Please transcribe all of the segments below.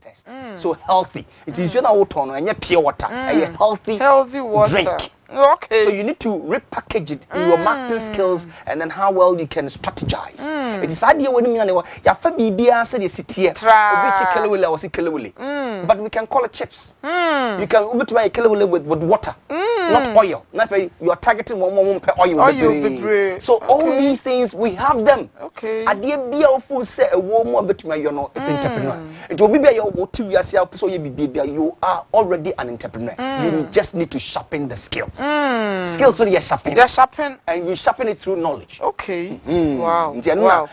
test. So healthy. It is you know pure water. A healthy water. Drink. Okay. So you need to repackage it in your marketing skills and then how well you can strategize. It is idea when you know ya fa bibia say the city here. But we can call it chips. You can buy kelewele with water, not oil. Not you are targeting one per oil. So all these things we have them. Okay. Idea be full say a woman between you know it's entrepreneur. It will be you are already an entrepreneur. You just need to sharpen the skills. Skills so you're sharpening. They're sharpen. And you sharpen it through knowledge. Okay. Wow. Wow. Wow.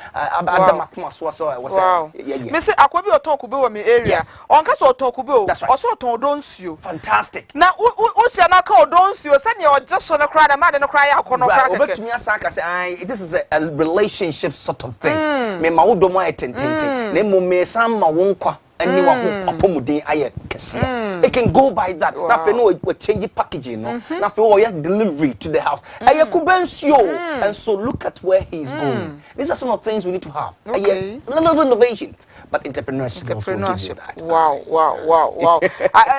Me say akwabi oton kube wo me area. Onka so oton kube o. Also oton odonsuo. Fantastic. Na wo sia na ka odonsuo se ne o just so no cry na ma de no cry akono cry keke. Obetumi asaka say this is a relationship sort of thing. Me ma wo domo ayetentente. Na mo me sam ma wo nkwa. It can go by that. Now, we change packaging. Now, delivery to the house. And so look at where he's going. These are some of the things we need to have. Little innovations, but entrepreneurship. Wow.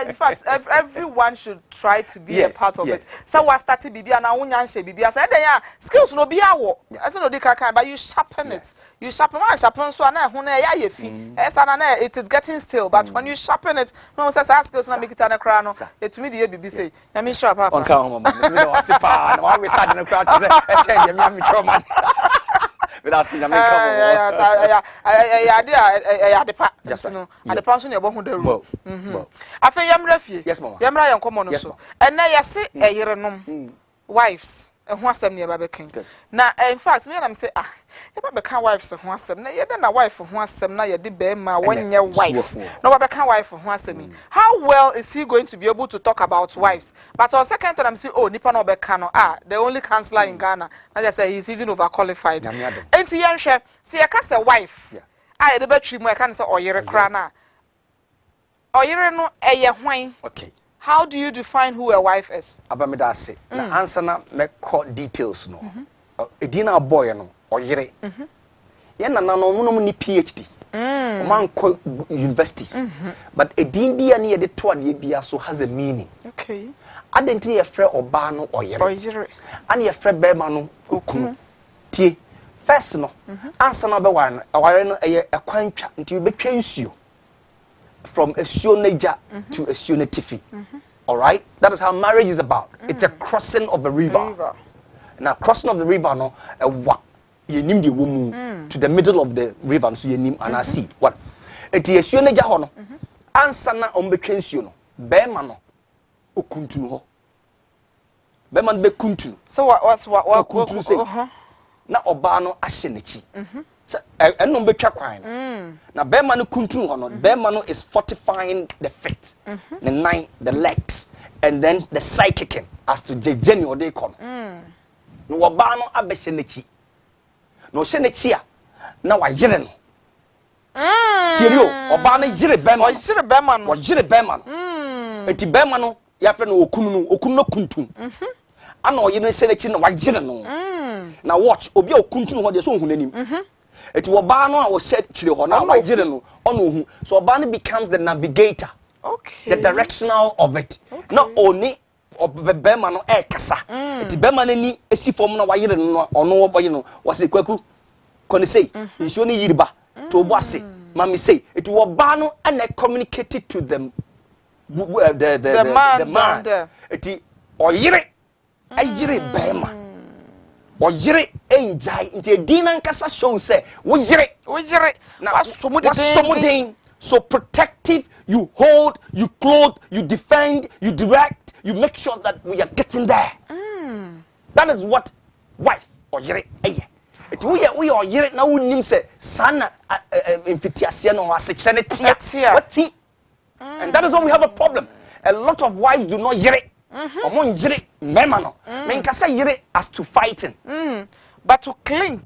In fact, everyone should try to be a part of it. So what started Bibia now? Bibia said, skills no be our. I said no, but you sharpen it. You sharpen so na it is getting still, but when you sharpen it, no one says ask us na make it an crown. It me the baby say, "Ya me sharp papa." On come mama. Me no asipa. No always sat in the crowd say, "E change me am trauma." Without seeing me come. Yeah, the pa. Just no. The pa so na ebo hu da ru. Afa yamra fie. Yes mama. Yamra yan komo no so. And na yase eyerenom. Wives. Who asem ne ba bekan na in fact me na me say e ba bekan wives who asem na ye de na wife who asem na ye de be ma wonye wife no ba bekan wife who asem how well is he going to be able to talk about wives? But on second time I'm say oh nipa no bekan no the only counselor in Ghana na just say he's even overqualified enti ye nhwe say ye ka say wife ye de battery mu e kan say oyere kra na oyere no eye hwan. Okay. How do you define who a wife is? Abamidase. Na answer na me call details no. Edina boy no oyere. Ye na no no ni PhD. Man call universities. But edin bia na ye de to ade bia so has a meaning. Okay. Adenti ye frɛ oba no oyere. Oyere. Ani ye frɛ bema no okunu. Tie. First no. Answer na be wan. Aware no eye ekwantwa nti we betwa nsuo. From a Sioneja to a Sionetifi. All right? That is how marriage is about. It's a crossing of a river. Now, crossing of the river, no, you name the woman to the middle of the river, so you name and I see what. It is Sioneja hono. Answer na ombekensio Bema no okuntunu ho. Bema be kuntunu. So what kuntunu say? Na oba no ahyenechi. Enom betwa kwan na bema no kuntun ho no bema no is fortifying the feet the nine the legs and then the psychic as to jejeni o dey come no oba no abehye nechi no hye nechi a na wa yire no tirio oba no yire bema no yire bema no enti bema no ya fe no okunu no kuntun ana o yire hye nechi na wa yire no na watch obi a okuntun ho de so ohun anim It oba no a wo shed chire ho na wa gire no ono hu so oba no becomes the navigator, the directional of it. Not only bema no e kasa it bema no ni esi fom na wa yire no ono wo boye no was e kwaku koni say nsuo ni yiriba to obo ase mami say it oba no and communicated to them the man it oyire ayire bema Oyere enjai nti dina nkasa show say woyere na somodin so protective you hold you clothe you defend you direct you make sure that we are getting there that is what wife oyere eye it we oyere na wonim say sana mfitiase no asechire ne tia what and that is why we have a problem. A lot of wives do not yere Omon jire mema no. Men kasa yire as to fighting. But to cling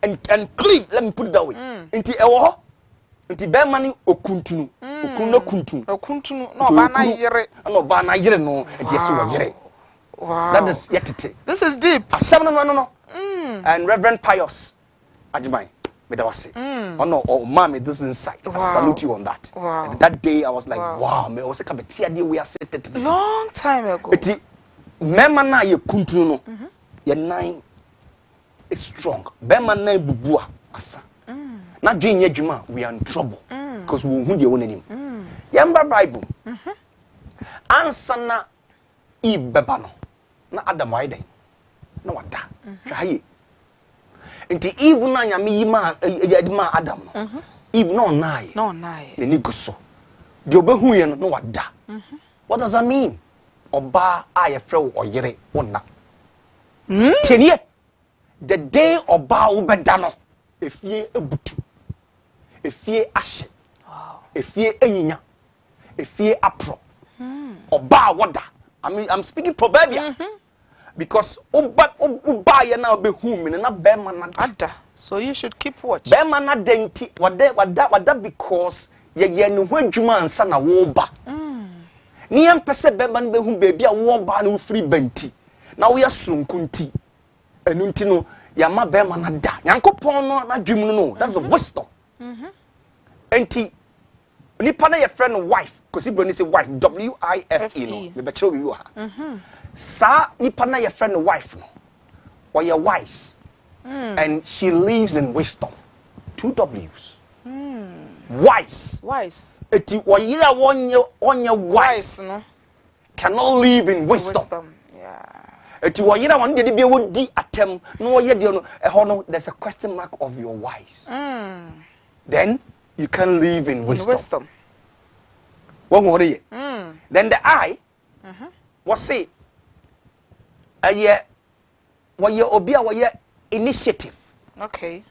and clean. Let me put it that way. Inti ewo ho. Inti be mani okuntunu. Okuntunu no ba na yire. No ba na yire no. Inti yeso wo yire. Wow. That is yetete. This is deep. Asem no. And Reverend Pius Ajimai. But I was saying, oh no, oh mommy, this insight. I salute you on that. Wow. And that day I was like, wow, me was a we are set long time ago. But memma na ye kuntru no, ye nine is strong. Bema na bubua asa. Na dwen ye dwuma, we are in trouble because we hu de won anim. Yamba Bible. Ansa na Eve beba no. Na Adam why den. Na wada. Hwa haye. Nti Eve na nyame yima yadima Adam no. Eve no nai. No nai. Ne ni guso. De obehu ye no wada. What does that mean? Oba aye frɛ wo oyere wonna. Tenie. The day oba wo beda no, efie ebutu. Efie ahye. Wow. Efie enyinya. Efie apro. Oba wada. I'm speaking proverbial. Because oba ye na obehu me na be man na ada. So you should keep watch. Be man na denti wada because ye no ho adwuma ansa na wo ba. Ni yam pese be man behu baby a wo ba na wo free banti. Na wo yasunkunti. Enu nti no ya ma be man na da. Nyankopon no na dwum no. That's the wisdom. Enti nipa na your friend wife, because he say wife, W-I-F-E no. Me betre we you sa nipa na your friend wife no. Or your wise. And she lives in wisdom. 2 W's. Wise. Wise. Eti oyira wonye wise no. Cannot live in wisdom. Yeah. Eti oyira won de be wodi atem no ye de no ehon no there's a question mark of your wise. Then you can live in wisdom. One more ye. Then the I was say aye what ye obi a what ye initiative. Okay.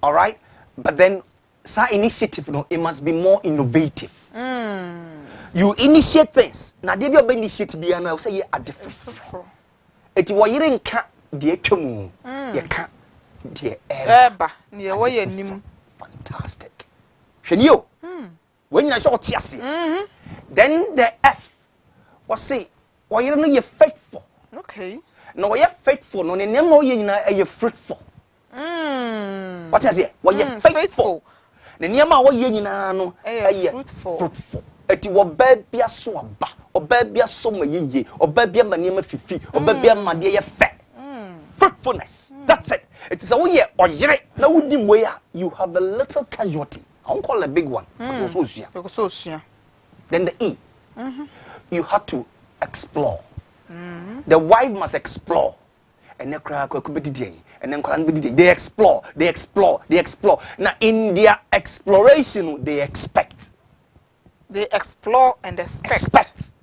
All right? But then sa initiative no it must be more innovative. You initiate things. Na de bi oba initiate bia na say ye adefo. Eti wo yire nka de atwamu. Ye ka de eba ne wo ye nim. Fantastic. Hwenio. When you show tiase. Then the F was say wo yire no ye faithful. Okay. No wo ye faithful no ne nem no ye nyina ye fruitful. What is it? Wo ye faithful. Ne niam a wo ye nyina no ye fruitful. Eti wo ba bia so aba. Oba bia so ma yeye. Oba bia ma niam fifi. Oba bia ma de ye fe. Fruitfulness. That's it. It is a wo ye oyere na wudi mwe a you have a little casualty. I won't call a big one. Then the E. You have to explore. The wife must explore. And then they explore. Now in their exploration, they expect. They explore and expect.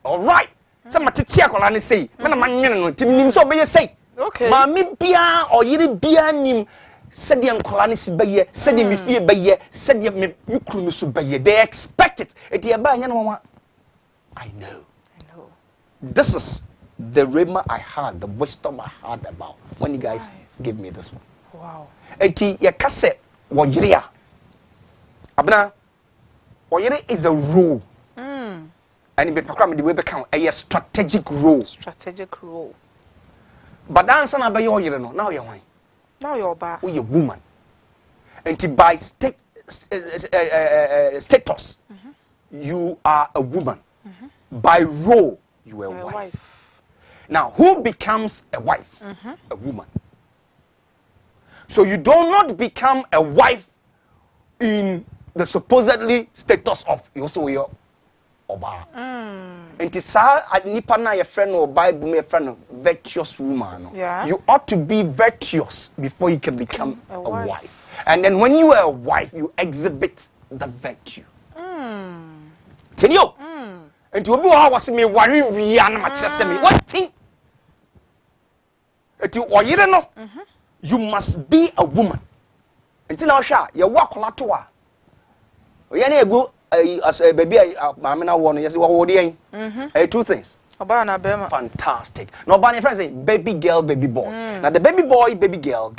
All right. Some matitia kolani say. Mena manyene no tim so be say. Okay. Maami bia or yiri bia nim said the kolani si be ye, said the mifie be ye, said the me kunu so be ye. They expect it. Eti e ba nya no I know. This is the rhema I had, the wisdom I had about when you guys give me this one. Wow. Eti ye kase wo yiri a. Abna wo yiri is a role. And in the way become a strategic role. Strategic role. But dance na be your yere no. Now you're wine. Now you're back. We a woman. And by status, you are a woman. By role, you are a wife. Now, who becomes a wife? A woman. So you do not become a wife in the supposedly status of your Oba. And nipa na your friend or Bible me friend virtuous woman. Yeah. You ought to be virtuous before you can become a wife. And then when you are a wife, you exhibit the virtue. Tenio. And you was me worry we are not me. What thing? You must be a woman. Until now, sha, you walk on to her. As a baby, I'm not one. Yes, what are 2 things. Fantastic. Now, Barney friends say baby girl, baby boy. Now, the baby boy, baby girl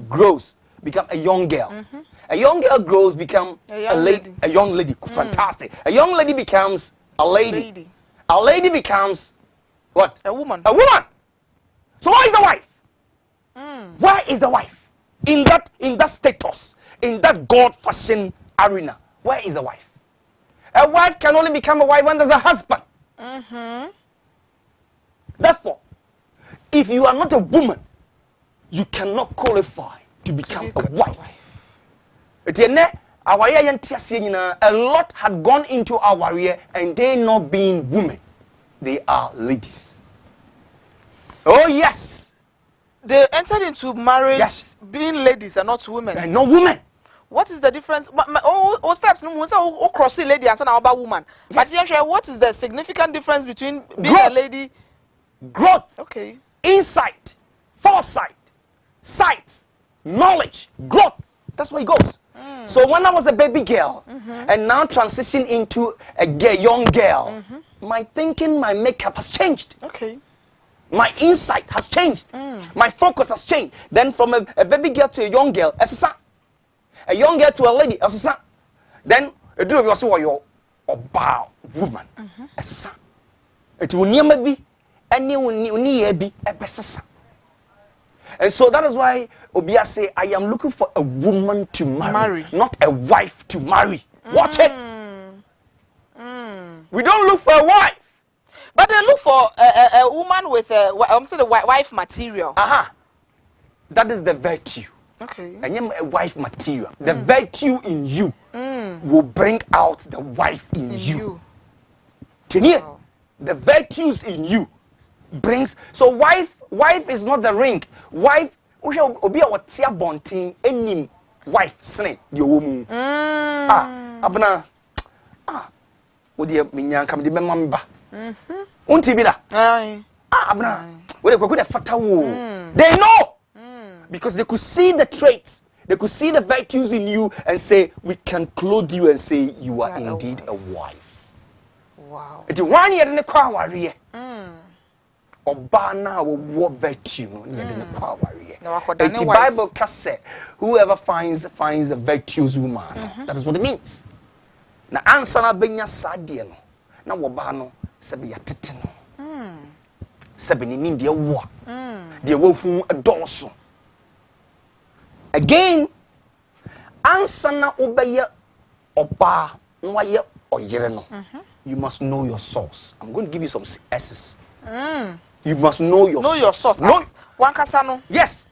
grows, become a young girl. A young girl grows, become a lady. A young lady. Fantastic. A young lady becomes a lady. A lady becomes what? A woman. A woman. So, where is the wife? Where is the wife? in that status, in that God-fashioned arena, where is a wife? A wife can only become a wife when there's a husband. Therefore, if you are not a woman, you cannot qualify to become a wife. A lot had gone into our career, and they not being women, they are ladies. Oh yes, they entered into marriage being ladies and not women. And not women. What is the difference? All steps no crossing lady and now about woman. But what is the significant difference between being a lady? Growth. Okay. Insight, foresight, sight, knowledge, growth. That's where it goes. So when I was a baby girl and now transition into a young girl, my thinking, my makeup has changed. Okay. My insight has changed. My focus has changed. Then from a baby girl to a young girl, a young girl to a lady, then a do also your oba woman. It will never be any be a besasa. And so that is why Obia say, I am looking for a woman to marry. Not a wife to marry. Watch it. We don't look for a wife. But they look for a woman with a wife material. That is the virtue. Okay. And you're a wife material. The virtue in you will bring out the wife in you. Wow. The virtues in you brings. So wife is not the ring. Wife, obi a watia bontin enim wife sne the woman. Abna odi minyanka me de memamba. Unti bi da. Abna we dey kwaku dey fata wo. They know. Because they could see the traits, they could see the virtues in you and say, we can clothe you and say you are indeed a wife. Wow. It's 1 year in the car warrior. Obana will virtue in the car warrior. The Bible can say, whoever finds a virtuous woman. That is what it means. Now answer na benya sadieno. Na wobano sebi ya teteno. Sebi ni nindi ya wa. Dia wo hu adonso. Again, answer na obeye oba nwaye oyere no. You must know your source. I'm going to give you some S's. You must know your source. Know your source. No. One kasano. Yes.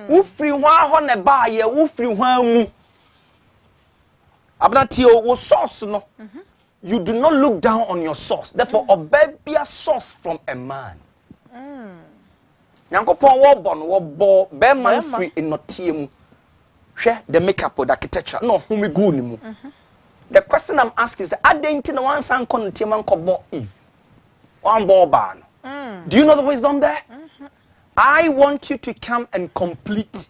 Ufri hwa ho ne ba ye, ufri hwa mu. Abnati o source no. You do not look down on your source. Therefore, obey a source from a man. Yankopon wo bo be man free in notie mu. Hwe the makeup or the architecture no hu me gu ni mu. The question I'm asking is adenti na wan san kon notie man ko bo Eve. Wan bo ba no. Do you know the wisdom there? I want you to come and complete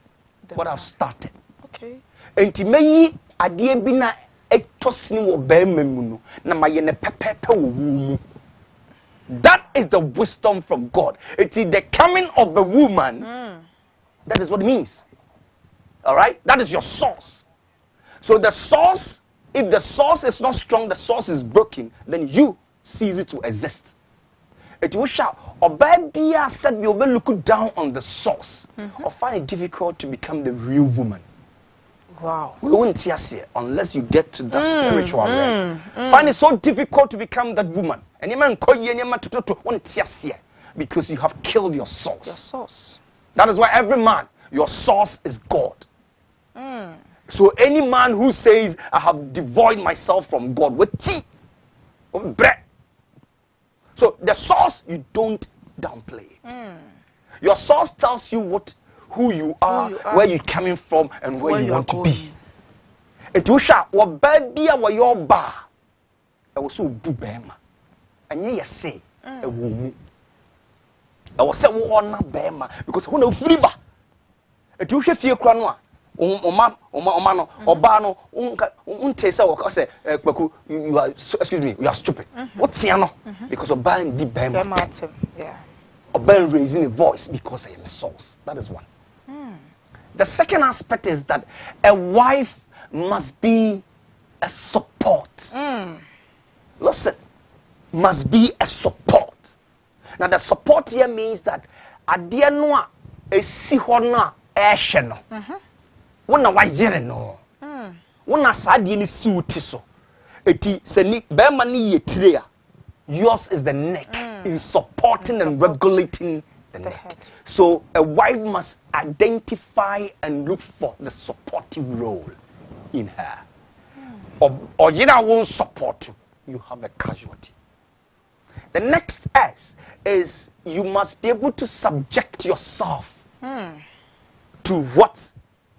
what I've started. Okay. Enti meyi ade bi na etosini wo be mamu no na maye ne pepepe wo mu. That is the wisdom from God. It is the coming of the woman. That is what it means. All right? That is your source. So the source, if the source is not strong, the source is broken, then you cease it to exist. It will shout, or baby, said you will look down on the source, or find it difficult to become the real woman. Wow. We won't see us here unless you get to that spiritual realm. Find it so difficult to become that woman. And you man call you won't see us here because you have killed your source. Your source. That is why every man, your source is God. So any man who says, I have devoid myself from God with tea, with bread. So the source, you don't downplay it. Your source tells you who you are, where you're coming from, and where you want to be. It will shout, what baby are your bar? I was so bubema. And ye say, a woman. I was say, one bema, because who no free ba. It will shift your crown. Omano, Obano, Untesa, or say, you are, excuse me, you are stupid. What's Siano? Because of buying deep bema. Yeah. Or buying raising a voice because I am a source. That is one. The second aspect is that a wife must be a support. Listen, must be a support. Now the support here means that adia noa esi hona no wona wayere no wona saade ni siwuti so eti sani be ma ni yetire a yours is the neck in supporting and regulating the neck head. so a wife must identify and look for the supportive role in her or you know won't support you have a casualty. The next S is you must be able to subject yourself to what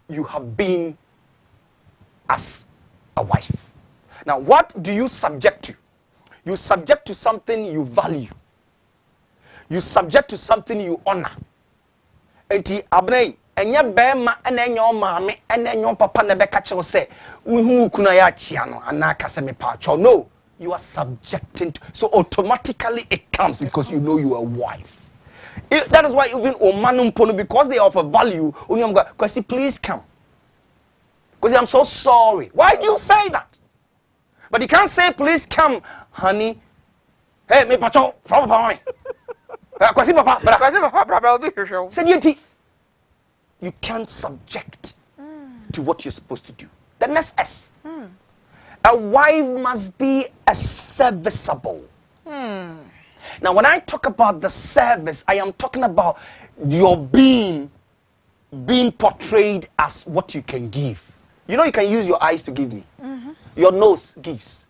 you have been as a wife. Now, what do you subject to? You subject to something you value. You subject to something you honor. Enti abnei enye bema ena enyo maame ena enyo papa na be ka che say uhu kuna ya chia no anaka se me pa cho. No, you are subjecting to, so automatically it comes because you know you are a wife. That is why even omanum pono, because they offer value, because please come. Because I'm so sorry. Why do you say that? But you can't say please come, honey. Hey, me pacho, from papa. Kwasi papa, said you can't subject to what you're supposed to do. The next S. A wife must be a serviceable. Now, when I talk about the service, I am talking about your being portrayed as what you can give. You know, you can use your eyes to give me. Your nose gives.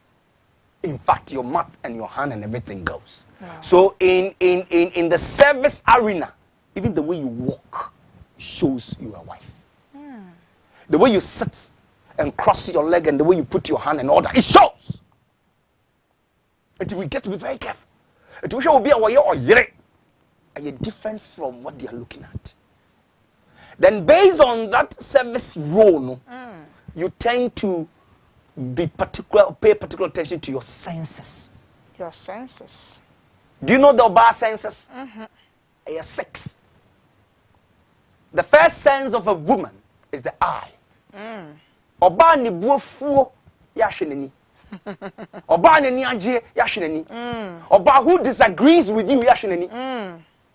In fact, your mouth and your hand and everything goes. Wow. So in the service arena, even the way you walk shows you are a wife. The way you sit and cross your leg and the way you put your hand and all that, it shows. Until we get to be very careful. Until we shall be aware or yere. Are you different from what they are looking at? Then based on that service role, you tend to pay particular attention to your senses. Your senses. Do you know the Oba senses? Are 6. The first sense of a woman is the eye. Oba ni buofuo ya hwenani. Oba ni age ya hwenani. Oba who disagrees with you ya hwenani.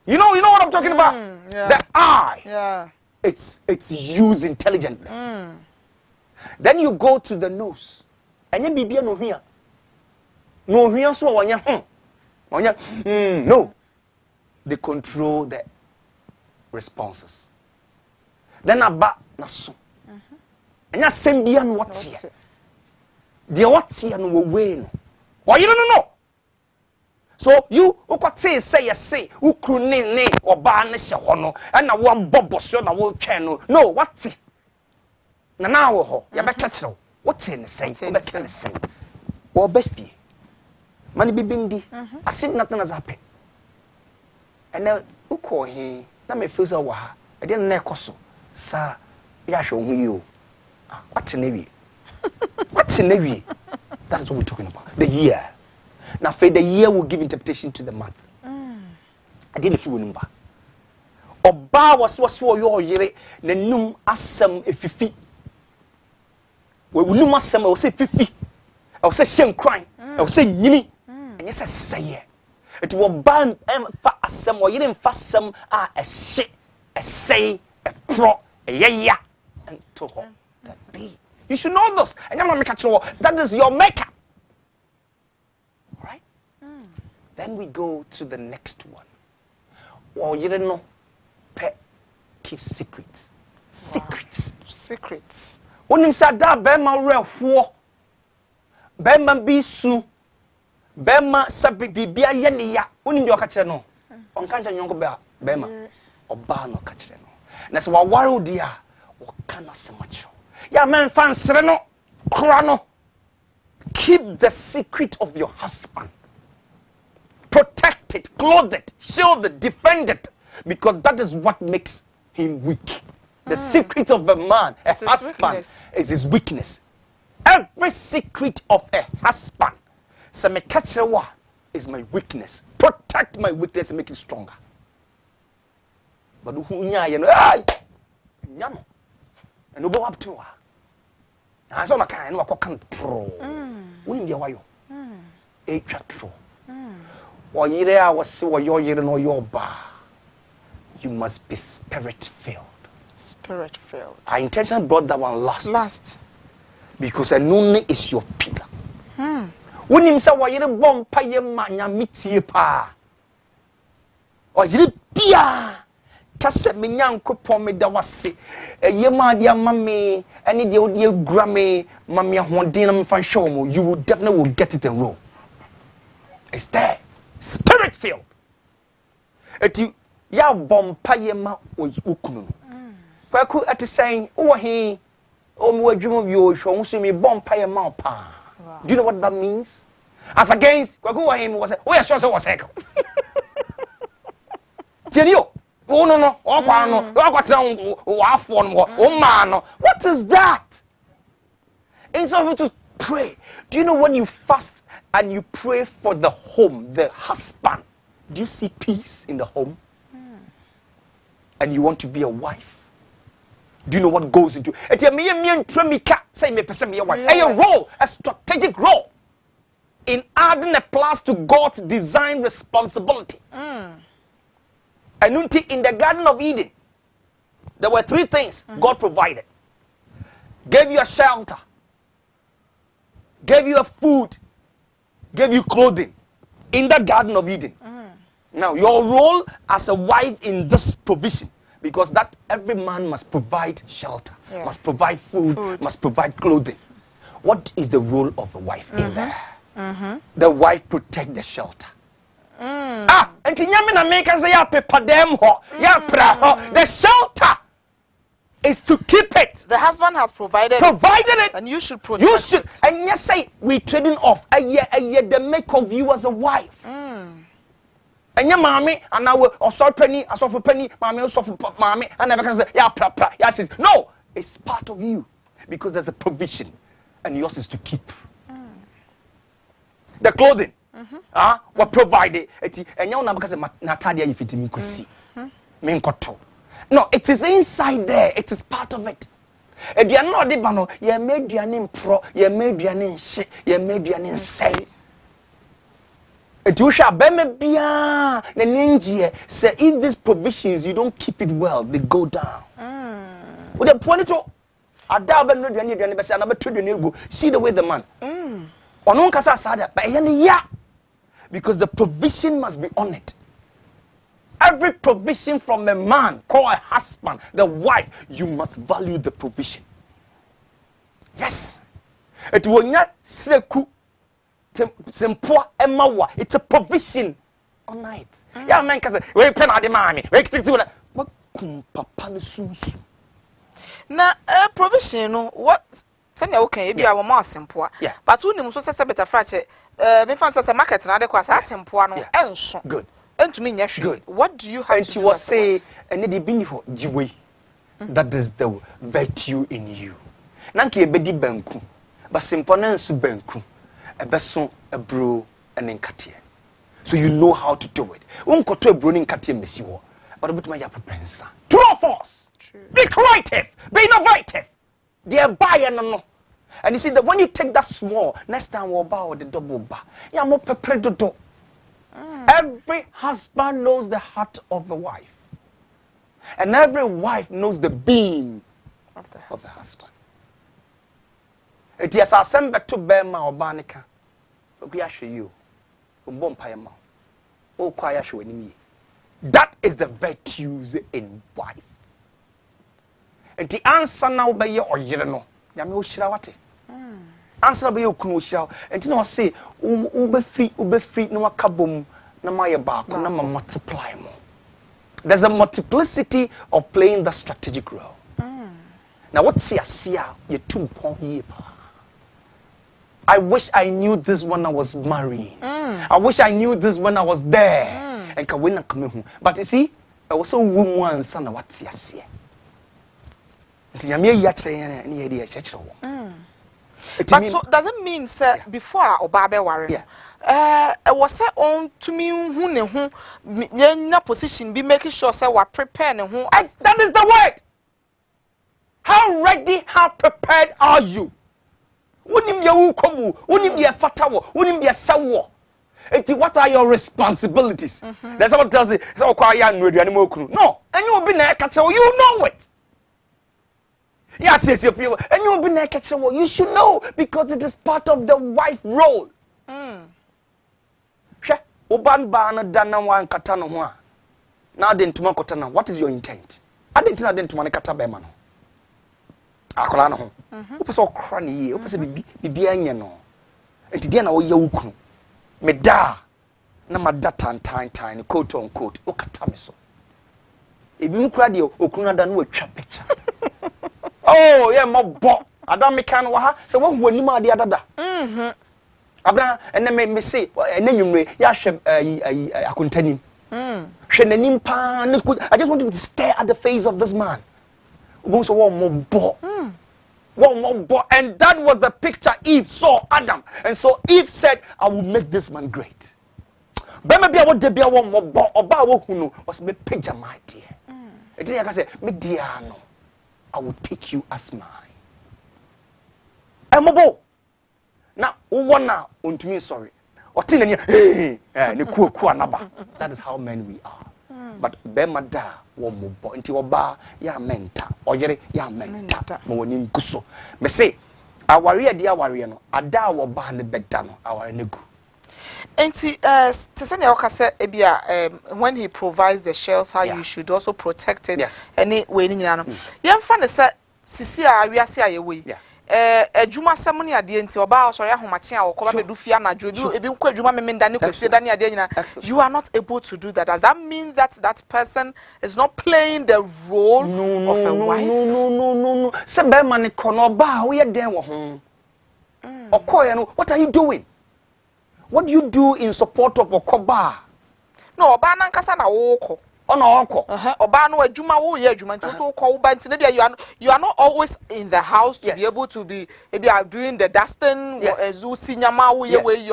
You know what I'm talking about? Yeah. The eye. Yeah. It's used intelligently. Then you go to the nose. Anya bibia no hia. No hia so wanya no. They control the responses. Then aba na so. Anya sembia no watia. The watia no we no. Or you no. So you ukwate say yes ukru ne oba na hye ho no na wo boboso na wo twen no what na na wo ho ya be kekere what ne say wo be kekere say wo be fie mani bibindi asim na tana zape ena uko he na me feel so wa ha e de na ekoso sa ya hwe hu yi o what ne wi what ne wi that is what we're talking about, the year. Now, for the year will give interpretation to the month. I didn't feel number. Oba was your yere, the num asem a fifi. We will num asem, I will say fifi. I will say shame crime. I will say yini. And yes, I say it will ban fa asem or you didn't fast some a shit, a say, a pro, a ya, and to her. That be. You should know this. And you're not making sure that is your makeup. Then we go to the next one. Well, you don't know. Pet keep secrets. Secrets. Wow. Secrets. When you say that, Bema re Bema bisu. Bema sabi bibia yeni ya. When you catch no. On can't you go Bema. Oba no catch no. That's why waru dia. O kana se macho. Ya men fans no. Krano. Keep the secret of your husband. Protect it, clothe it, shield it, defend it, because that is what makes him weak. The secret of a man, a husband, is his weakness. Every secret of a husband, is my weakness. Protect my weakness and make it stronger. But who you know, and no go up to her. I saw my kind of control. Wouldn't you why you? True. Or you must be spirit filled. Spirit filled. I intentionally brought that one last. Because Enune is your pillar. When him say why you bomb paye manya mitie pa. Or you pia. Kase me nyankopon me da wase. Eye ma dia mame ene de odi agura me mame ahoden na mfa hwe mo. You will definitely get it and roll. It's there. Spirit filled. Eti ya bomb paye ma okunu. Kwaku ati saying wo he o me wadwuma bi o hwo so me bomb paye ma pa. Do you know what that means? As against kwaku wo him was we sure so was cycle. Tenio. Oh no. Oh kwano. Oh kwatran o afo no. Oh man no. What is that? Instead of to pray. Do you know when you fast and you pray for the home, the husband? Do you see peace in the home? And you want to be a wife? Do you know what goes into it? Say me person me wife. A role, a strategic role in adding a plus to God's design responsibility. And in the Garden of Eden, there were 3 things God provided. Gave you a shelter, gave you a food, gave you clothing in the Garden of Eden. Now, your role as a wife in this provision, because that every man must provide shelter, must provide food, must provide clothing. What is the role of the wife in there? The wife protect the shelter. And the shelter is to keep it. The husband has provided it, and you should protect it. And yes, say we trading off a year the make of you as a wife. And your mommy and now or penny, a soft penny, mommy, mommy, and never can say yes. No, it's part of you because there's a provision, and yours is to keep the clothing. What provided and you know because Natalia if it me could see. No, it is inside there, it is part of it. And you are not the bano, you made your name pro, you made your name shit, you made your name say. And you shall be me bia the ninja say if these provisions you don't keep it well, they go down. With the point to see the way the man. Onon kasa sada, but yeah. Because the provision must be honored. Every provision from a man, called a husband, the wife, you must value the provision. Yes. It will not seku tempoa emawa. It's a provision on night. Yeah, man, cause we pen out the mommy. We stick to that. What papa sunsu. Na provision no what? Send you okay? Maybe our more simple. Yeah. But when you say better fracture. Me fancy say market na de kwa sa asempoa no enso good entumi nya hwe. What do you have and to she do? Was say and the bini ho jiwe that is the virtue in you nanke ebedi banku but simple na nsu banku ebeso ebro and nkate so you know how to do it wonkoto ebro ni nkate mesi wo but obetuma ya prepensa true or false. Be creative, be innovative. They buy no. And you see that when you take that small, next time we'll bow the double bar. Yeah, more do. Every husband knows the heart of the wife. And every wife knows the being of the husband. It is a sember to bear my obanica. We assure you. That is the virtues in wife. And the answer now by your original. Yami Shirawati. Answer by your crucial. And you know, say, ube free, no kabum, na maya back, na multiply more. There's a multiplicity of playing the strategic role. Now, what's your you 2 years? I wish I knew this when I was marrying. I wish I knew this when I was there. And can win come home. But you see, I was so woman son what's your but so doesn't mean sir before Obabe worry. I was say on to me who na position be making sure say we prepare who that is the word. How ready, how prepared are you? Unim ya ukobu, unim ya fatawo, unim ya sawo. What are your responsibilities? There's someone tells you, no, and you will be there, you know it. Yes, yes, if you and you will be naked. So you should know because it is part of the wife role. She oban ba no dana wan kata no ho a. Na de ntuma kota na. What is your intent? I didn't know didn't want kata be ma no. Akola no ho. Ope so okra ne ye, ope se bibi anya no. Enti dia na wo ye wukru. Me da na mada tan quote on quote o kata me so. Ebi mu kura de okru na da no atwa picture. Oh, yeah, mo bo. Adam me kan wa ha. Se wo hu anim ade adada. Abra ene me say ene nwumre ya hwe akontanim. Hwe nanim pa. I just want you to stare at the face of this man. Obo so wo mo bo. And that was the picture Eve saw Adam. And so Eve said, I will make this man great. But maybe I would be a one more oba wo hu no was me picture my dear. E dey say me dear no. I will take you as mine. Emobo. Na wona ontumi sorry. Otin na ne ku anaba. That is how men we are. But bema da wo mobo nti oba ya menta. Oyere ya menta. Mo woni nkuso. Me say aware ade aware no ada wo ba ne beda no aware ne gu. Enti tesene ya wakase ebia when he provides the shelter you should also protect it. Yes. Any we ni nyina no. Yemfa ne se sisi a awiase ayewe. Adwuma sem ne ade enti oba osori ahomache a wokoba medufia na jodu ebi nkwa adwuma memenda ne kwesi da ne ade nyina. You are not able to do that. Does that mean that that person is not playing the role of a wife? No. Se be ma ne kono ba wo ye den wo ho. Okoye no, what are you doing? What do you do in support of Okoba? No, oba na nkasa na woko. Ono oko. Oba no adwuma wo ye adwuma nti so ko oba nti na you are not always in the house to be able to be maybe doing the dusting zu sinyama wo ye way you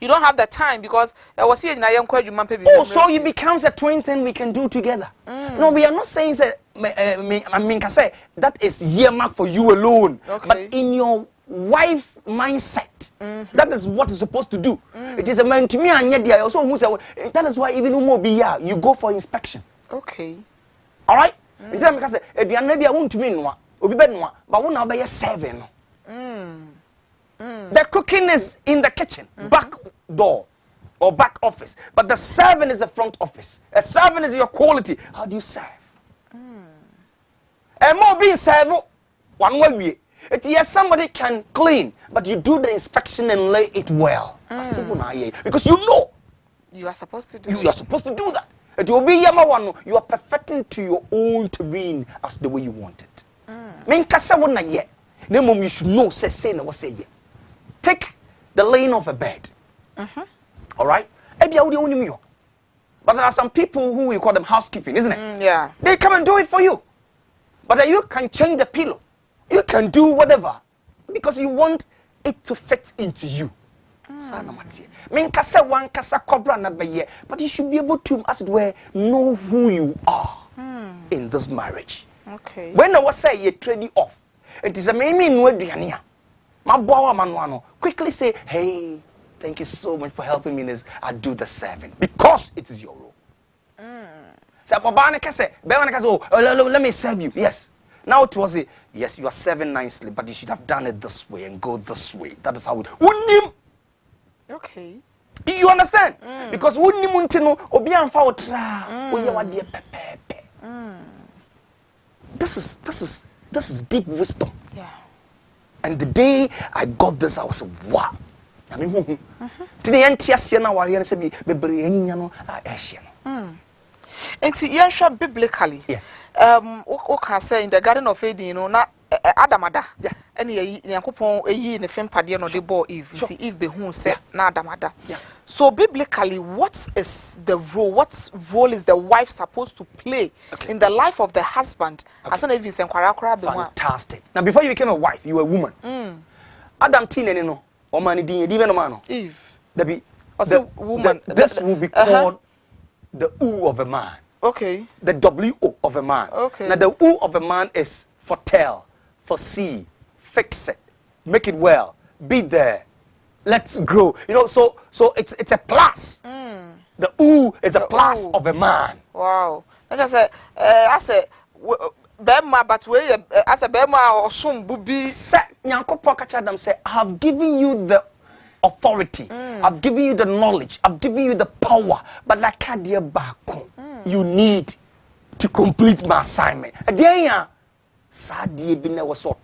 don't have the time because was here na ye nkwa adwuma pe bi. Oh, so it becomes a twin thing we can do together. No, we are not saying say I mean can say that is earmark for you alone. Okay. But in your wife mindset, that is what is supposed to do. It is a man to me and yet also that is why even you go for inspection. Okay. All right. Because maybe I want to mean but one be serving. The cooking is in the kitchen, back door or back office, but the serving is the front office. A serving is your quality. How do you serve? And more being served one way. Yes, somebody can clean, but you do the inspection and lay it well. Because you know you are supposed to do. You are supposed to do that. It will be one. You are perfecting to your own terrain as the way you want it. You should know. Say take the laying of a bed. All right. But there are some people who we call them housekeeping, isn't it? Yeah. They come and do it for you, but you can change the pillow. You can do whatever because you want it to fit into you. But you should be able to, as it were, know who you are in this marriage. Okay. When I was saying you're trading off, it is a maybe quickly say, hey, thank you so much for helping me in this. I do the serving because it is your role. So, let me serve you. Yes. Now it was yes, you are serving nicely, but you should have done it this way and go this way. That is how it. Okay. You understand? Because this is deep wisdom. Yeah. And the day I got this, I was wow. I mean, today and see, biblically. Yes. Okay, say in the Garden of Eden, you know, na Adamada. Yeah. And Yankupon ne fempade no de bo Eve. See Eve be who said na Adamada. Yeah. So biblically, what is the role? What role is the wife supposed to play in the life of the husband? As an even fantastic. Now, before you became a wife, you were a woman. Adam Teen no, or man Eve. Woman. This will be called the O of a man. Okay. The W-O of a man. Okay. Now the O of a man is for tell, for see, fix it, make it well, be there, let's grow. You know, so it's a plus. The O is a plus of a man. Wow. Like I said, bema but we as a bema or some bubi say nyankopon ka cha them say I have given you the authority. I've given you the knowledge. I've given you the power. But like Kadia Bako, you need to complete my assignment. Adiya, Sadi Bine was so.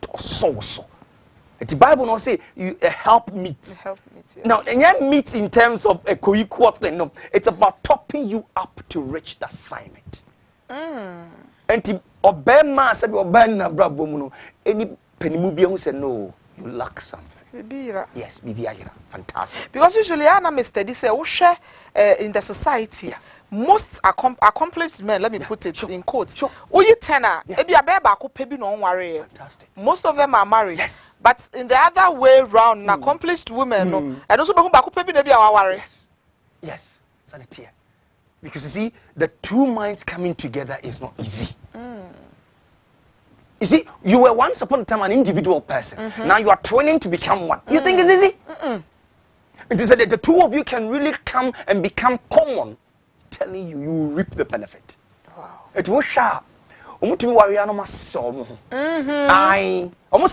The Bible not say you help meet. Help meet. Yeah. Now, and yet meet in terms of a co-equal thing. No, it's about topping you up to reach the assignment. And to obey man said obey na brabo muno. Any penny who said no, you lack something. Yes, Bibiara. Fantastic. Because usually I am study say we share in the society. Yeah. Most accomplished men, let me put it in quotes. Sure. You tenor, ebi abeba ko pebi no worry. Fantastic. Most of them are married. Yes. But in the other way round, accomplished women no, and also be ko pebi no bi worry. Yes. Sanity. Because you see, the two minds coming together is not easy. You see, you were once upon a time an individual person. Now you are training to become one. You think it's easy? It is that the two of you can really come and become common. Telling you, you will reap the benefit. Wow. It was sharp. Almost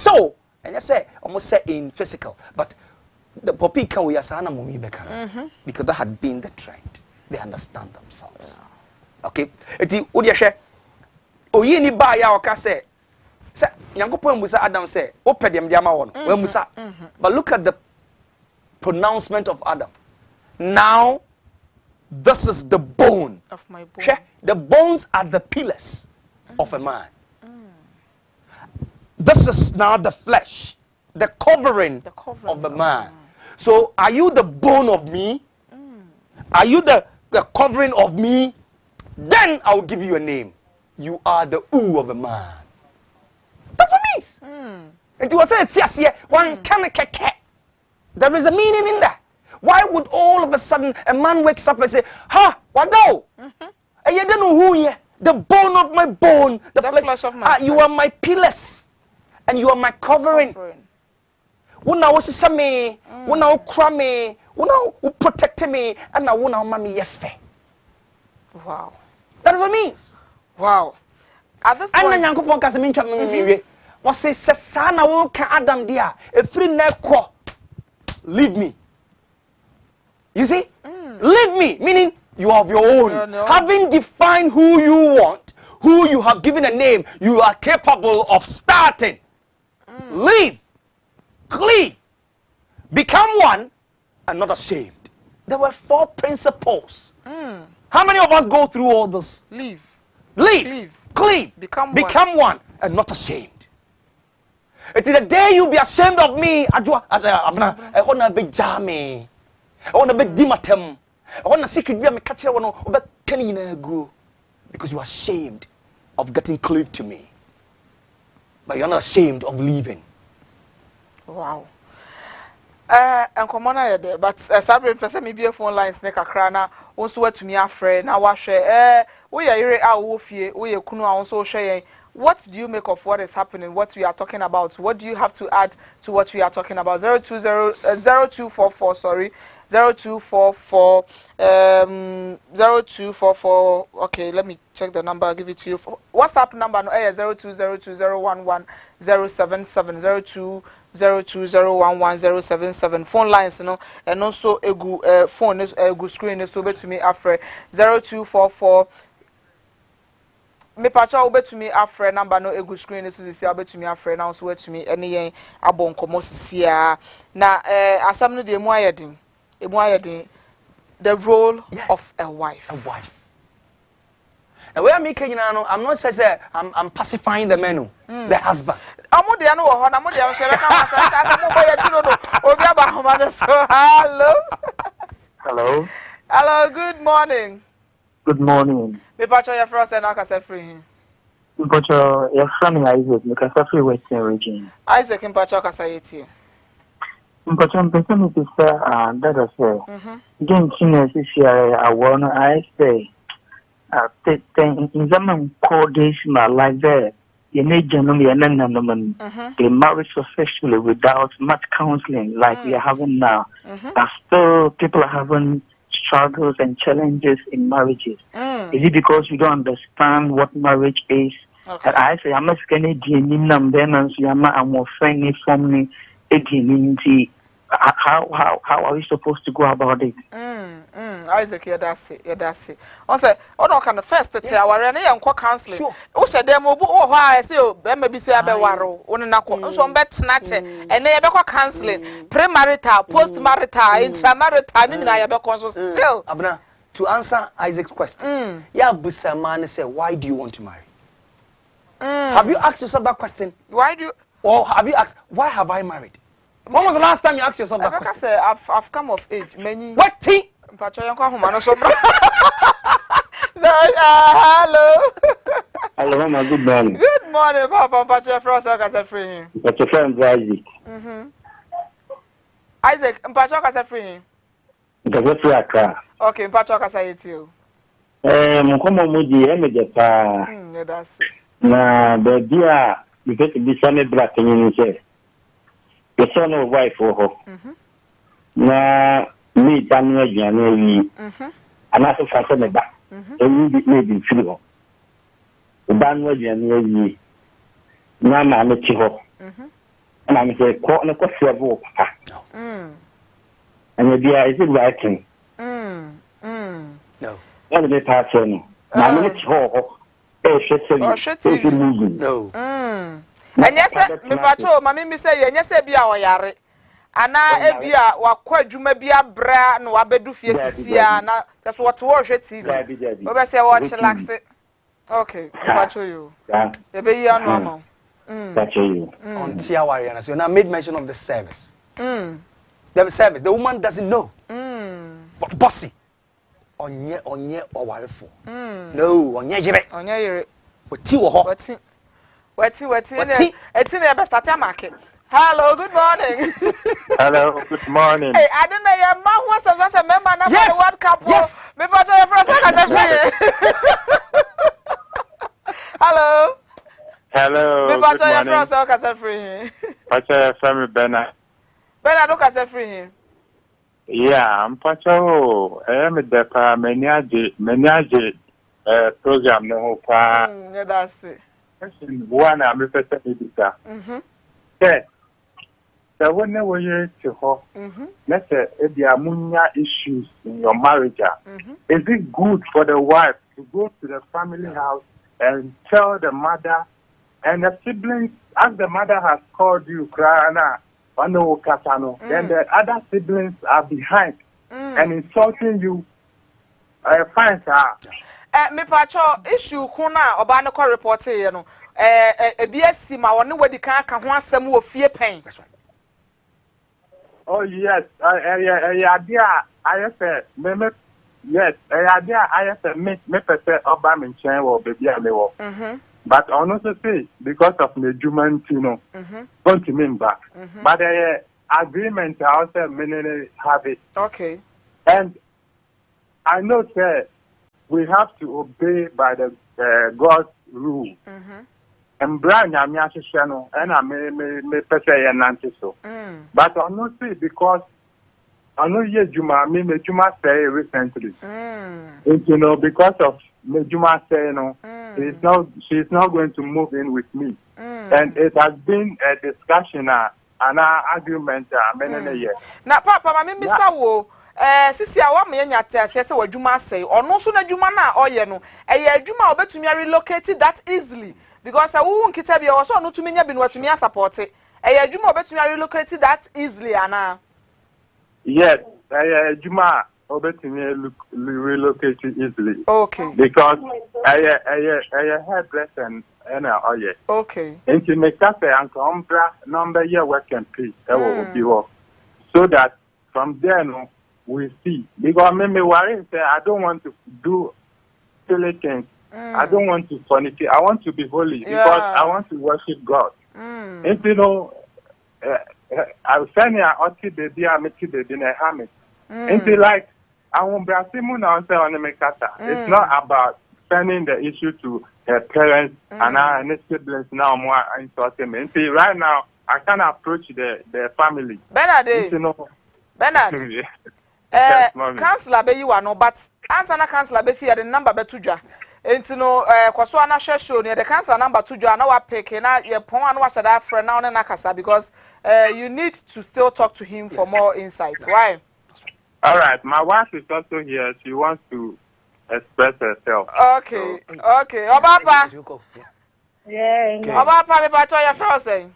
so. And I say, almost say in physical. But the poppy can we asana mumi beka. Because that had been the trend. They understand themselves. Yeah. Okay? Eti odi share. Oyi ni ba ya oka say. Say Nyankopon musa Adam say, "Ope dem dia ma wo no." We musa. But look at the pronouncement of Adam. Now this is the bone of my bone. Share. The bones are the pillars of a man. This is now the flesh, the covering of a man. So are you the bone of me? Are you the covering of me? Then I will give you a name. You are the ooh of a man. That's what it means. And you will say, yes, one can there is a meaning in that. Why would all of a sudden a man wakes up and say, ha, what go? And you don't know who you are. The bone of my bone, the flesh of my flesh. You are my pillars. And you are my covering. Wuna was me, wuna krame, wuna protect me, and now wuna mami yefe. Wow. That is what it means. Wow. At this point, and Yankopon kasa mincha mimi was say sana wo kan Adam dia e free na ko leave me. You see? Leave me, meaning you have your own. Having defined who you want, who you have given a name, you are capable of starting. Leave. Cleave. Become one and not ashamed. There were 4 principles. How many of us go through all this? Leave. Cleave. Become one and not ashamed. It is the day you be ashamed of me. I want to be jammy. I want to be dimatem. I want to secret be a catcher one but can you go because you are ashamed of getting cleaved to me. But you're not ashamed of leaving. Wow. And come on, but Sabrina, person maybe a phone line snake a crana, also to me a friend. Now, what share? We are here our wolfie, we are kuno also sharing. What do you make of what is happening, what we are talking about? What do you have to add to what we are talking about? 0244, sorry. 0244 0244. Okay, let me check the number. I'll give it to you. WhatsApp number no 0202011077 0202011077. Phone lines no and also egu phone egu screen so bet to me afre 0244. Me pacha obetu me afre number no egu screen so sisi obetu me afre now so wetu me ene yen abon komo sisia na asam no de mu ayedin. The role of a wife. And where I'm making I'm not saying I'm pacifying the man, the husband. Hello. Hello, good morning. Good morning. Me pacho your first and I free. Pacho, your son Isaac, because free Western region. Isaac in pacho kasayeti. But I'm person to say that is again seniors this year I wanna I say in zaman call this my life there. You need generally they marry successfully without much counseling like we are having now. But still people are having struggles and challenges in marriages. Is it because you don't understand what marriage is? Okay. I say I'm a scanning nim then and so I'm a friendly from me again. How are we supposed to go about it? Isaac, that's it. That's it. On say, oh no, can the first tell our any and counseling. Oh, said them, oh, I say, oh, maybe say about waro, on an aqua, so bet snatch and they have counseling, premarital, postmarital, intramarital, I have still. Abna, to answer Isaac's question, yeah, Busa man say, why do you want to marry? Have you asked yourself that question? Why do you? Or have you asked, why have I married? When was the last time you asked yourself that question? Say, I've come of age. Many. What tea? Hello. Hello, Mama. Good morning. Good morning, Papa. Pacha Frost, I said free. That's a friend, Isaac. Isaac, Pacha, I said free. That's a free car. Okay, Pacha, I say it you. Mukoma Muji, Emma. That's it. Na, the dear, because the son black and you say, the son of wife for her. Na, me, Daniel, January, and I said, for back. And you made in Philo. The Daniel, January, Nana, and the Chiho. And I'm saying, quote, no question of war. And the dear is it writing? No. One of the person, I'm in Chiho. No. And yes, me pacho, mammy me say, and yes, be our yare. Ana ebia wakwa adwuma bia bra na wabedu fie sisia na that's what watch TV. We say watch relax. Okay, pacho you. Yeah. E be yi anu anu. Pacho you. On tia warrior so now made mention of the service. The service the woman doesn't know. Bossy. Onye owarefo. No, onye yire. Onye yire. Oti wo ho. Wati eti na be start market. Hello, good morning. Hello, good morning. Hey, I don't know your mom wants us a member of the World Cup. Yes. Me put your first Hello. Hello. Me put your first free. Pacha family Bernard. Bernard look as free. Yeah, I'm Pacha. I am the manager program no pa. Yeah, that's it. One I'm a person editor. Okay. So whenever you to her, let's say if there are issues in your marriage, is it good for the wife to go to the family house and tell the mother and the siblings, as the mother has called you, Krana, then the other siblings are behind and insulting you? Fine, sir. Me pacho issue kuna obano ko report you know. BSC ma woni wadi kan ka ho asem wo fie pen. Oh yes, I say yes, I say me person oba me chen wo baby ame wo. But honestly say because of the human you know. Don't remember. But agreement I also many have it. Okay. And I know say we have to obey by the God's rule. And Brian Yamiashano, and I may pay an answer so. But I not say because I know yes, Juma, me Juma say recently. You know, because of me Juma say no, she's not going to move in with me. And it has been a discussion and an argument many years. Now, Papa, I mean, Mr. Wo. Sisi awa me nyate ase se wadwuma say ono so na dwuma na oye no eye adwuma obetumi relocate that easily because awu nkita bia wo so no tumi nya bi no watumi support eye adwuma obetumi relocate that easily ana. Yes, adwuma obetumi relocate easily. Okay. Because hairdresser and oye. Okay. Enti me ka say anka ombra number year work and pay e wo bi wo so that from there no we see because me worry say I don't want to do silly things. I don't want to fornicate. I want to be holy because I want to worship God. And you know, I'm saying I baby, I make baby na hammy. And like I won't be asimu na say on the kata. It's not about sending the issue to her parents and our siblings now more insulting me. And right now I can approach the family. Bernard, you know, Councillor be you are no, but answer na councillor be fear the number be tuja. enti no kwaso ana show ne the cancer number 2 jo na wa pick na ye pon anu wa shada friend na na kasa because you need to still talk to him for more insights. Why? All right, my wife is also here. She wants to express herself. Okay, okay. Obapa. Yeah. Obapa, me pato your first saying.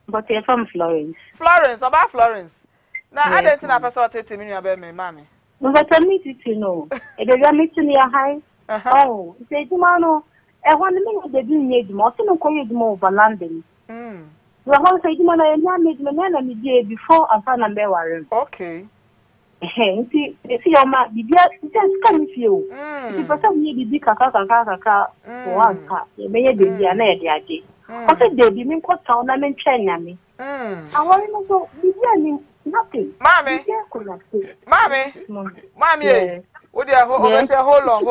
But you're from Florence. Florence, Oba Florence. Now, I Yes, don't think I person take to me about me, mommy. But I need you to know. If they are meeting your high, oh, say to Mano, I want to make the doing need more. So no call you more over London. We are all saying, man, I made my name before I found a bear. Okay. Hey, see, your ma, the just come with you. If you person need the big kaka, one car, you may be a lady. I said, they didn't cut down and train me. I want to go, be nothing. Mommy, would you always say, hold on.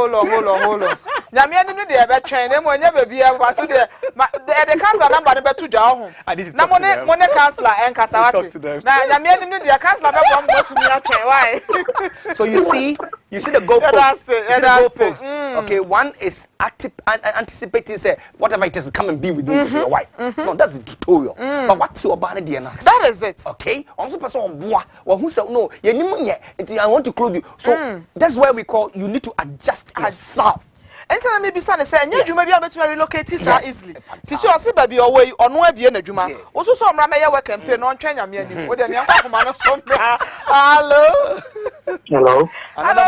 Yamian knew the other train, and when you be able to the council number number 2 down. No one councillor and Casawati. Now, Yamian knew the councillor won't go to me. Why? So you see the goalpost. Okay, one is anticipating, say, whatever it is, come and be with me, with your wife. No, that's the tutorial. But what's your body, dear? That is it. Okay, on the person on bois, or who said, no, I want to clothe you. So that's why we call you need to adjust yourself. Enter me be son say nya dwuma bia betima relocate so easily. Sisi o se ba bi o we ono abie na dwuma. Oso so mra me ye work campaign no ntwa nya me anim. Wo de me akwa koma no so mra. Hello. Hello.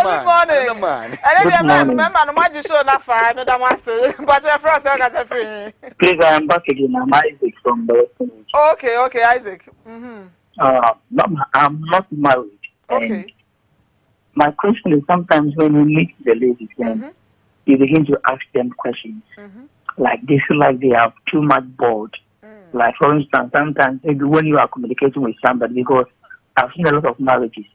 Good morning. Good morning. Man, no maji show na fa no da mase. But your friend say ka say free. Please, I am back again. I'm Isaac from the Western. Okay, Isaac. I'm not married. Okay. My question is sometimes when you meet the ladies, you begin to ask them questions. Like they feel like they have too much bored. Like for instance, sometimes maybe when you are communicating with somebody, because I've seen a lot of marriages,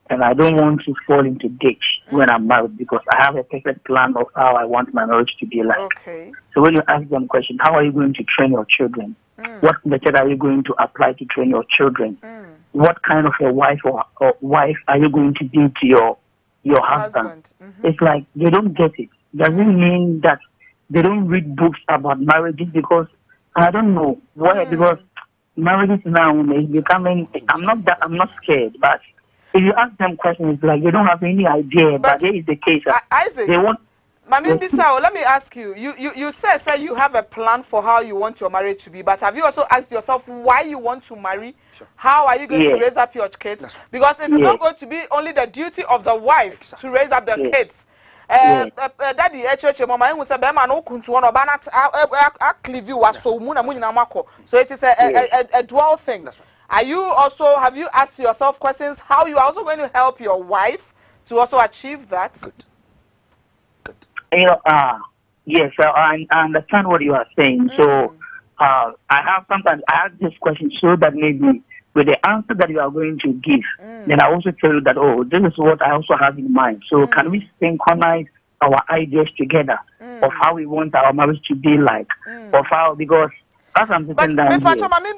and I don't want to fall into ditch when I'm married because I have a perfect plan of how I want my marriage to be like. Okay. So when you ask them questions, how are you going to train your children? What method are you going to apply to train your children? What kind of a wife or wife are you going to be to your husband? It's like they don't get it. Doesn't mean that they don't read books about marriages because I don't know why. Because marriages now is becoming. I'm not scared, but if you ask them questions, it's like they don't have any idea. But there is the case. Isaac, they want. Mami Bisao, let me ask you. You say you have a plan for how you want your marriage to be, but have you also asked yourself why you want to marry? Sure. How are you going to raise up your kids? Because it is not going to be only the duty of the wife to raise up the kids. Daddy, mama, I say, "Be man, no kuntu ono ba na cleave you waso mu na mu nyina mako." So it is a dual thing. Right. Have you asked yourself questions how you are also going to help your wife to also achieve that? Good. You know, yes, I understand what you are saying. So, I ask this question so that maybe with the answer that you are going to give, then I also tell you that, oh, this is what I also have in mind. So can we synchronize our ideas together of how we want our marriage to be like, of how, because as I'm sitting down here.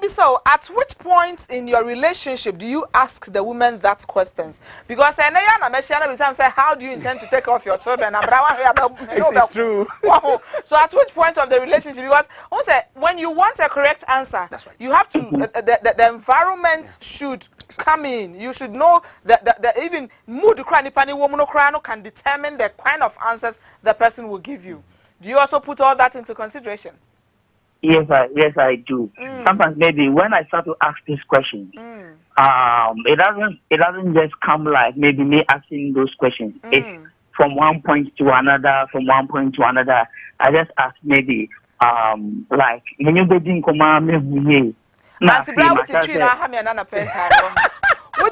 So at which point in your relationship do you ask the woman that questions? Because say, how do you intend to take off your children? It's true. So at which point of the relationship? Because when you want a correct answer, right. You have to the environment should come in. You should know that even mood woman can determine the kind of answers the person will give you. Do you also put all that into consideration? Yes, I do. Sometimes maybe when I start to ask these questions, it doesn't just come like maybe me asking those questions. It's from one point to another, I just ask maybe like when you begin me. What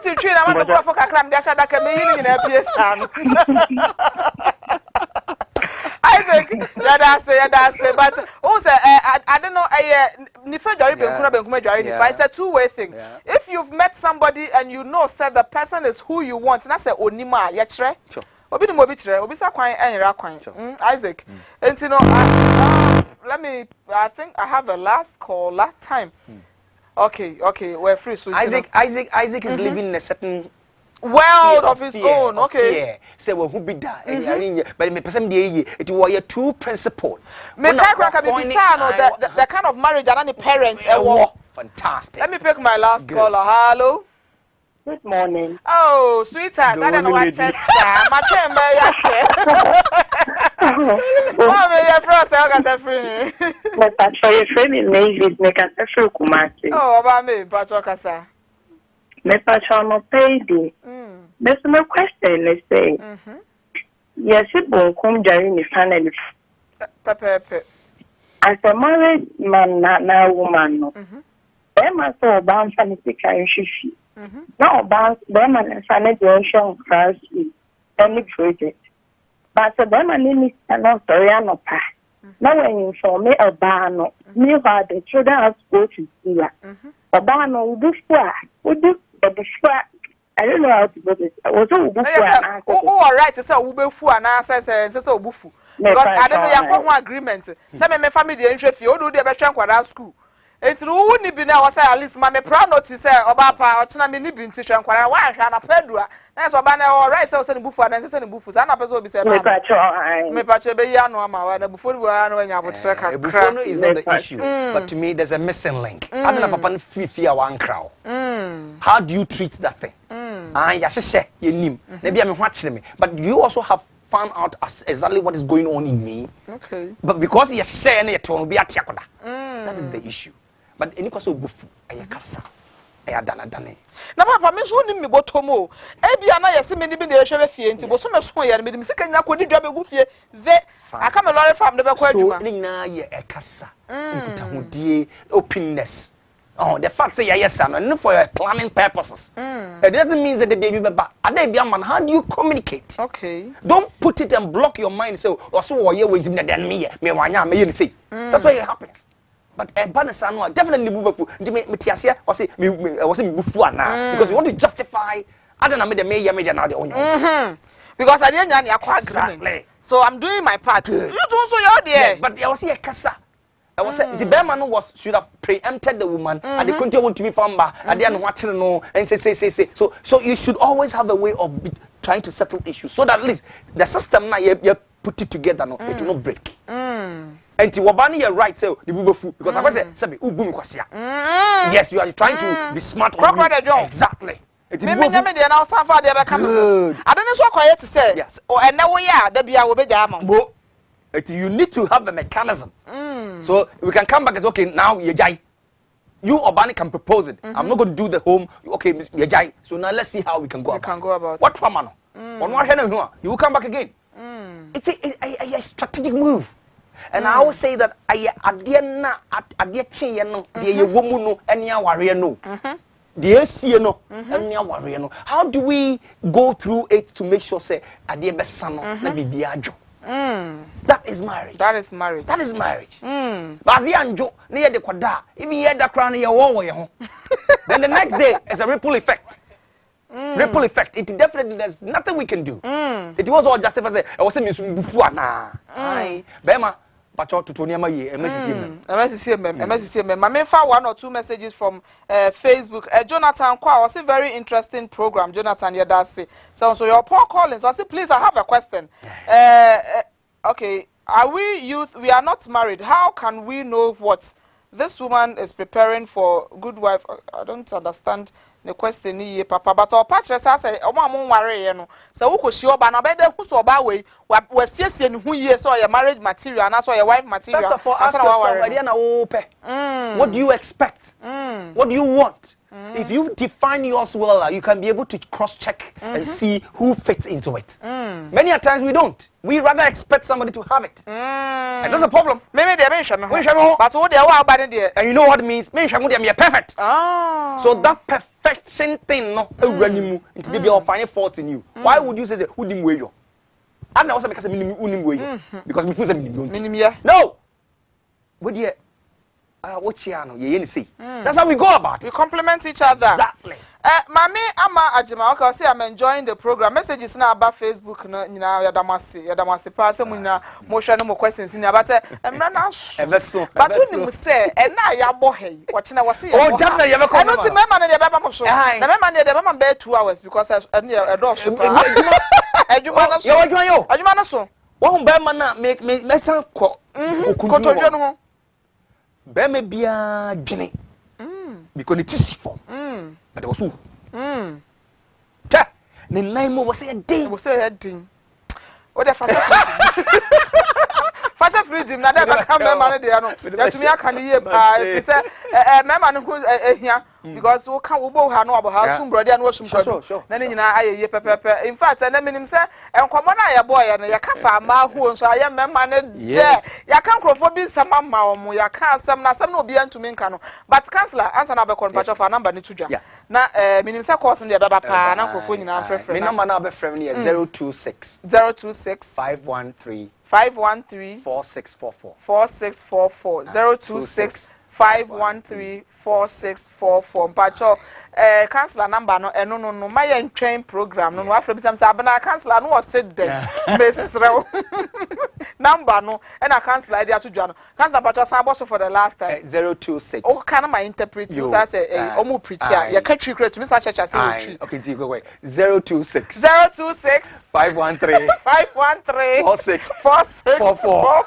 you train? I'm going to go for kakram. That's how that can be in a Isaac, but also I don't know. It's a two-way thing. If you've met somebody and you know said the person is who you want, and I say onima yechre. Sure. Isaac, and you know, I think I have a last call last time. Okay, we're free. So Isaac is living in a certain world of his own. Okay. Say well who be that? But me person dey it was too principled. Me the kind of marriage and any parents fantastic. Let me pick my last caller. Hello. Good morning. Oh, sweetheart, I don't know what to say. My chamber, Mama, your first, I got a free. But for your friend in Navy, make a free Kumasi. Oh, about me, Patrocasa. Me Patramo payday. There's no question, they say. Yes, it won't come during the family. Pepe. As a married man, not now woman. There must be a bound fancy carry shishi. No about them and sanitary class any project. But so them and any not sorry no pa. Now when you inform me about no, me about the children have to go to see ya. About no would do I don't know how to put it. I was all right to say Ubefu and answer says Obufu. Because I don't know your agreement. Some family the interest you do the best school. It's wouldn't be now say at least my proud notice Obapa or Tina me nibin teacher and why and a pedua. That's what banner all right, so sending bufu and sending bufus. And a person be said, me patch be yano, and before we are knowing about Buffon is not the issue. But to me, there's a missing link. I don't know papa fear one crowd. How do you treat that thing? Yes, you name. Maybe I'm watching me. But you also have found out exactly what is going on in me. Okay. But because he say any to be a tiakoda. That is the issue. But any kwaso bufu ayakasa ayadana dane na papa me so ni me botomo e bia na yesi me ni bi na ehwe fie nti bo so me so ya me sika nya kodi dwa begu fie ve aka me lorry farm de be kwa adwuma so ni na ye ekasa nkuta hodie openness. Oh, the fact say yes and for planning purposes. It doesn't mean that the baby man, how do you communicate? Okay. Don't put it and block your mind. So also you wait than me say. That's why it happens. But a banner definitely bufu. Metiasia or say me was bufu na because you want to justify. I don't know me the media now the only. Because I didn't agreement. So I'm doing my part. You do so you're there. But I was here kasa. I was the bear man should have preempted the woman and they couldn't want to be found by and then watching no and say. So you should always have a way of trying to settle issues so that at least the system now you put it together no it will not break. And to wabani you're right say the bubu because I was say ubum kwasia. Yes, you are trying to be smart on you. Exactly. Me dey now safa dey be come. I don't know so quiet to say. Yes. Or and now we are there be a we be jam. You need to have a mechanism. So we can come back as okay now you Obani can propose it. I'm not going to do the home. Okay, you so now let's see how we can go about it. What trauma no? You will come back again. It's a strategic move. And I always say that how do we go through it to make sure say that is marriage. That is marriage. That is marriage. But then the next day is a ripple effect. Ripple effect. It definitely there's nothing we can do. It was all justified. I was saying Bema. One or two messages from Facebook. Jonathan Kwa was a very interesting program. Jonathan Yadasi. So your Paul Collins. I say, please, I have a question. Okay, are we youth? We are not married. How can we know what this woman is preparing for good wife? I don't understand the question here, Papa. But our patch say, "Omo worry no." So who could she oba na be dem who so oba we siesie ne hu ye so your marriage material and so your wife material. First of all, ask yourself, what do you expect? What do you want? If you define yours well, you can be able to cross-check and see who fits into it. Many a times we don't. We rather expect somebody to have it. And that's a problem. Maybe they mention me. But what they are about there. And you know what it means? Mention they are perfect. So that perfection thing, no, until they be all finding fault in you. Why would you say that who didn't wear you? I don't know because because me feel no. But yeah. What you know, you see. That's how we go about it. We complement each other. Exactly. Mami ama ajima okay say I'm enjoying the program. Messages na about Facebook na nyina yadamase pa say munyina mo hwe no mo questions ni abate emra na so. But when you say e na ya bo he, what na wase ya bo. Oh, damn na ya be come. I don't think mema na dey beba mo so. Na mema na dey beba be 2 hours because e do so pa. Adwuma na so. Yo adwuma yo. Adwuma na so. Wo be ma na me san ko Kotojo no ho. Be me bia dwene. Because it is form. But was who? Ta. The name was a day. Was a heading. What the fast fast freedom na dey come man dey no. That me aka ni ye pa. If say me man who here because we can wo ha no abo ha sum brother na wasum kwadu. Na ni nyina ayeye pepepe. In fact na menim say enkomo na ye boy ya no ye ka fa ma hu so aye me man dey. Ya kan krofo bi sama ma omo ya kan asem na asem na obi antumi nka no. But counselor answer na be control for number ni tudwa. Na menim say course dey beba pa na krofo nyina frefre. Me number na be frem ni 026 513 4644 026 513 4644 mpacho counselor number no eno no my train program no afro bisam say abana counselor no was sit there mesrew number no and a counselor idea to join counselor mpacho say boss for the last time 026 oh can my interpret you say omo preacher ya ka tree create me say church say okay go away 026 513 4644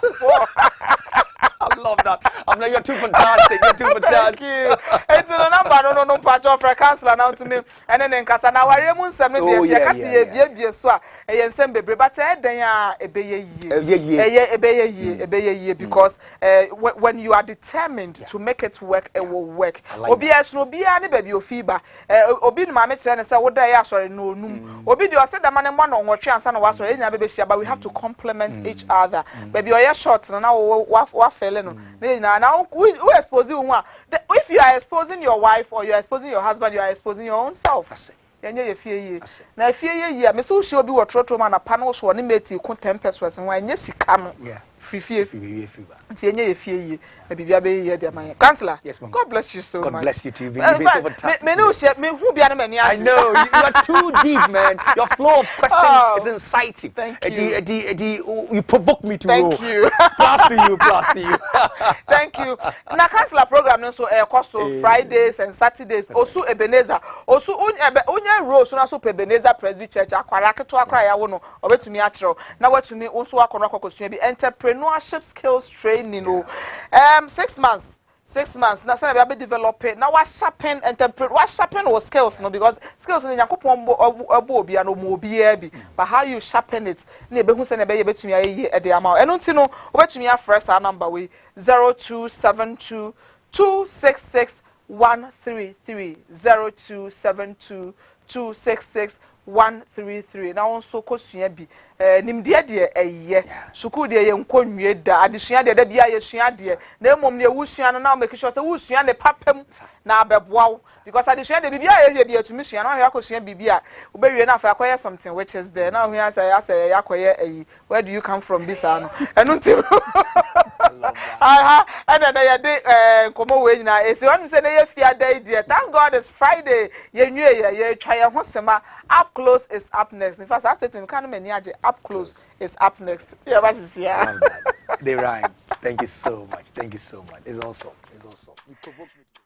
I love that. I'm like, you're too fantastic. You're too fantastic. Thank you. It's the number no patch of a counselor now to me. And then in Casa now, I remember some of this. I see a so a yen baby, but then a because when you are determined to make it work, it will work. Obias no be any baby of fever. Obi my mate and say, what they are sorry, no, Obi, you said the man and one on what chance and was any baby, but we have to complement each other. Baby, you're short, and now what fell. Now, who exposing one? If you are exposing your wife or you are exposing your husband, you are exposing your own self. Yenye fear ye. Na fear ye. Me so sure be what trotro man a panel so ni meti ku 10 pesos and why nye sika no. Free fear. Nti yenye fear ye. Na bibia be ye de man. Counselor. Yes, ma'am. God bless you so much. God bless you too. You've been so fantastic. Me no share me who bia na mani I know you are too deep, man. Your flow of question is inciting. Thank you. You provoke me to Thank you. Plus to you. Thank you. Na counselor program no so so Fridays and Saturdays. Osu Ebenezer. Osu unya rose na so Ebenezer Presby Church akwara keto akwara ya wo no obetumi akiro. Na watumi nso akono akokosua bi entrepreneurship skills training no. 6 months. 6 months na say we be develop it. Now what sharpen was skills no because skills in yakopon obo obi an omo obi e bi but how you sharpen it na e be hu say na be ye betumi aye e de ama eno nti no obetumi afresh our number we 0272 266 133 0272 266 133 na wonso kosua bi nimde de eye suku de ye nkonwie da adesua de da bia ye sua de na emom ne wusua no na make sure say wusua ne papam na abeboawo because adesua de bibia ye bia tumi sua na hwe akosua bibia obewie na afa akoye something which is there na hwe say akoye eyi where do you come from this ano enu nti aha and then ye de komo we nyina esi won say na ye fia day there thank God it's Friday ye nwie ye twa ye ho sema up close is up next in fact I statement kan mani age up close is up next. Yeah, what is here? They rhyme. Thank you so much. It's awesome. It provokes me to